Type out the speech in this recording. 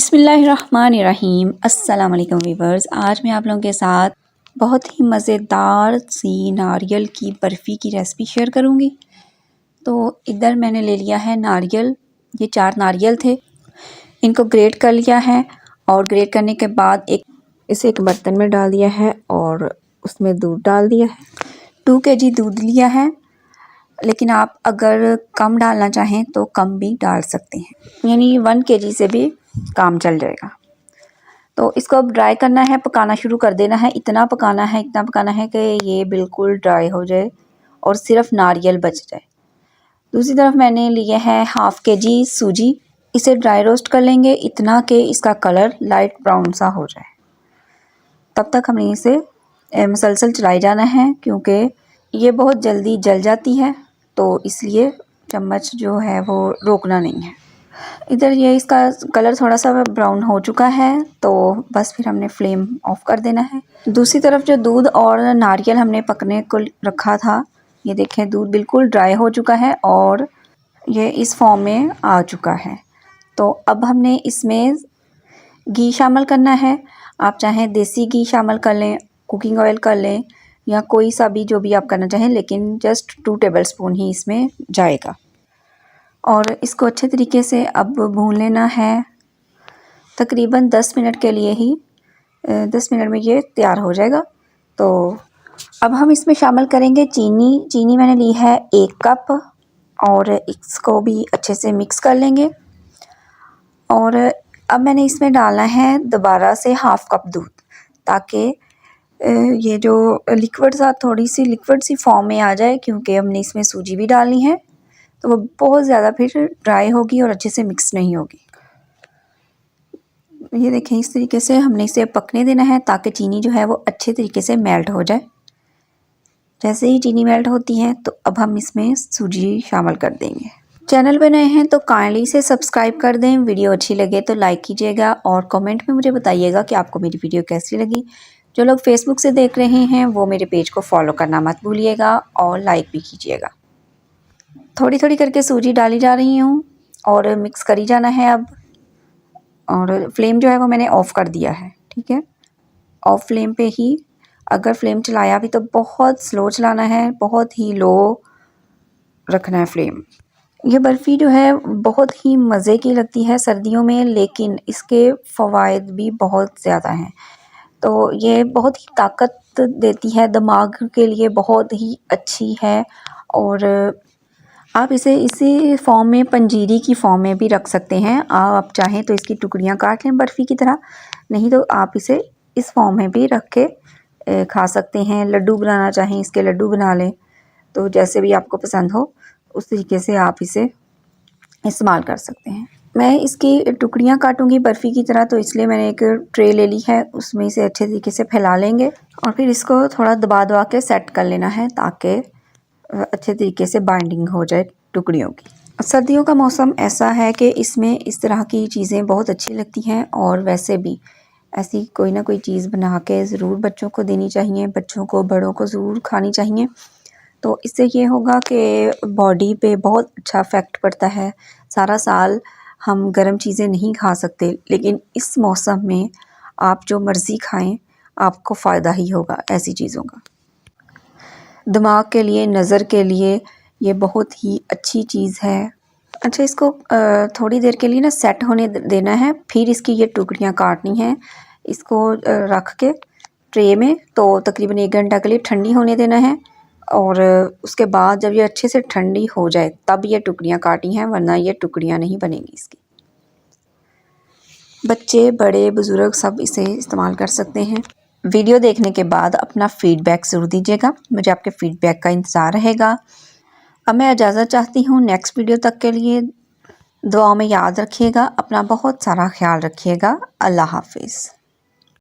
बिस्मिल्लाहिर्रहमानिर्रहीम। अस्सलाम वालेकुम वीवर्स। आज मैं आप लोगों के साथ बहुत ही मज़ेदार सी नारियल की बर्फ़ी की रेसिपी शेयर करूंगी। तो इधर मैंने ले लिया है नारियल, ये 4 नारियल थे, इनको ग्रेट कर लिया है और ग्रेट करने के बाद इसे एक बर्तन में डाल दिया है और उसमें दूध डाल दिया है। 2 kg दूध लिया है, लेकिन आप अगर कम डालना चाहें तो कम भी डाल सकते हैं, यानी 1 kg से भी काम चल जाएगा। तो इसको अब ड्राई करना है, पकाना शुरू कर देना है। इतना पकाना है कि ये बिल्कुल ड्राई हो जाए और सिर्फ नारियल बच जाए। दूसरी तरफ मैंने लिया है 1/2 kg सूजी, इसे ड्राई रोस्ट कर लेंगे इतना कि इसका कलर लाइट ब्राउन सा हो जाए। तब तक हमें इसे मुसलसल चलाए जाना है, क्योंकि ये बहुत जल्दी जल जाती है, तो इसलिए चम्मच जो है वो रोकना नहीं है। इधर ये इसका कलर थोड़ा सा ब्राउन हो चुका है, तो बस फिर हमने फ्लेम ऑफ कर देना है। दूसरी तरफ जो दूध और नारियल हमने पकने को रखा था, ये देखें दूध बिल्कुल ड्राई हो चुका है और ये इस फॉर्म में आ चुका है। तो अब हमने इसमें घी शामिल करना है। आप चाहें देसी घी शामिल कर लें, कुकिंग ऑयल कर लें, या कोई सा भी जो भी आप करना चाहें, लेकिन जस्ट 2 टेबलस्पून ही इसमें जाएगा। और इसको अच्छे तरीके से अब भून लेना है, तकरीबन 10 मिनट के लिए ही। 10 मिनट में ये तैयार हो जाएगा। तो अब हम इसमें शामिल करेंगे चीनी मैंने ली है 1 कप, और इसको भी अच्छे से मिक्स कर लेंगे। और अब मैंने इसमें डालना है दोबारा से 1/2 कप दूध, ताकि ये जो थोड़ी सी लिक्विड सी फॉर्म में आ जाए, क्योंकि हमने इसमें सूजी भी डालनी है, तो वो बहुत ज़्यादा फिर ड्राई होगी और अच्छे से मिक्स नहीं होगी। ये देखें, इस तरीके से हमने इसे पकने देना है, ताकि चीनी जो है वो अच्छे तरीके से मेल्ट हो जाए। जैसे ही चीनी मेल्ट होती है तो अब हम इसमें सूजी शामिल कर देंगे। चैनल पे नए हैं तो काइंडली से सब्सक्राइब कर दें। वीडियो अच्छी लगे तो लाइक कीजिएगा और कमेंट में मुझे बताइएगा कि आपको मेरी वीडियो कैसी लगी। जो लोग फेसबुक से देख रहे हैं वो मेरे पेज को फॉलो करना मत भूलिएगा और लाइक भी कीजिएगा। थोड़ी थोड़ी करके सूजी डाली जा रही हूँ और मिक्स करी जाना है अब। और फ्लेम जो है वो मैंने ऑफ़ कर दिया है, ठीक है। ऑफ फ्लेम पे ही, अगर फ्लेम चलाया भी तो बहुत स्लो चलाना है, बहुत ही लो रखना है फ्लेम। ये बर्फ़ी जो है बहुत ही मज़े की लगती है सर्दियों में, लेकिन इसके फ़वाइद भी बहुत ज़्यादा हैं। तो ये बहुत ही ताकत देती है, दिमाग के लिए बहुत ही अच्छी है। और आप इसे इसी फॉर्म में, पंजीरी की फॉर्म में भी रख सकते हैं। आप चाहें तो इसकी टुकड़ियाँ काट लें बर्फ़ी की तरह, नहीं तो आप इसे इस फॉर्म में भी रख के खा सकते हैं। लड्डू बनाना चाहें इसके लड्डू बना लें, तो जैसे भी आपको पसंद हो उस तरीके से आप इसे इस्तेमाल कर सकते हैं। मैं इसकी टुकड़ियाँ काटूंगी बर्फ़ी की तरह, तो इसलिए मैंने एक ट्रे ले ली है, उसमें इसे अच्छे तरीके से फैला लेंगे और फिर इसको थोड़ा दबा के सेट कर लेना है, ताकि अच्छे तरीके से बाइंडिंग हो जाए टुकड़ियों की। सर्दियों का मौसम ऐसा है कि इसमें इस तरह की चीज़ें बहुत अच्छी लगती हैं, और वैसे भी ऐसी कोई ना कोई चीज़ बना के ज़रूर बच्चों को देनी चाहिए, बच्चों को बड़ों को ज़रूर खानी चाहिए। तो इससे ये होगा कि बॉडी पे बहुत अच्छा इफ़ेक्ट पड़ता है। सारा साल हम गर्म चीज़ें नहीं खा सकते, लेकिन इस मौसम में आप जो मर्ज़ी खाएं, आपको फ़ायदा ही होगा ऐसी चीज़ों का। दिमाग के लिए, नज़र के लिए ये बहुत ही अच्छी चीज़ है। अच्छा, इसको थोड़ी देर के लिए ना सेट होने देना है, फिर इसकी ये टुकड़ियाँ काटनी हैं। इसको रख के ट्रे में तो तकरीबन 1 घंटा के लिए ठंडी होने देना है, और उसके बाद जब ये अच्छे से ठंडी हो जाए तब ये टुकड़ियाँ काटी हैं, वरना ये टुकड़ियाँ नहीं बनेंगी इसकी। बच्चे, बड़े, बुज़ुर्ग सब इसे इस्तेमाल कर सकते हैं। वीडियो देखने के बाद अपना फ़ीडबैक ज़रूर दीजिएगा, मुझे आपके फ़ीडबैक का इंतज़ार रहेगा। अब मैं इजाज़त चाहती हूँ, नेक्स्ट वीडियो तक के लिए दुआओं में याद रखिएगा, अपना बहुत सारा ख्याल रखिएगा। अल्लाह हाफ़िज़।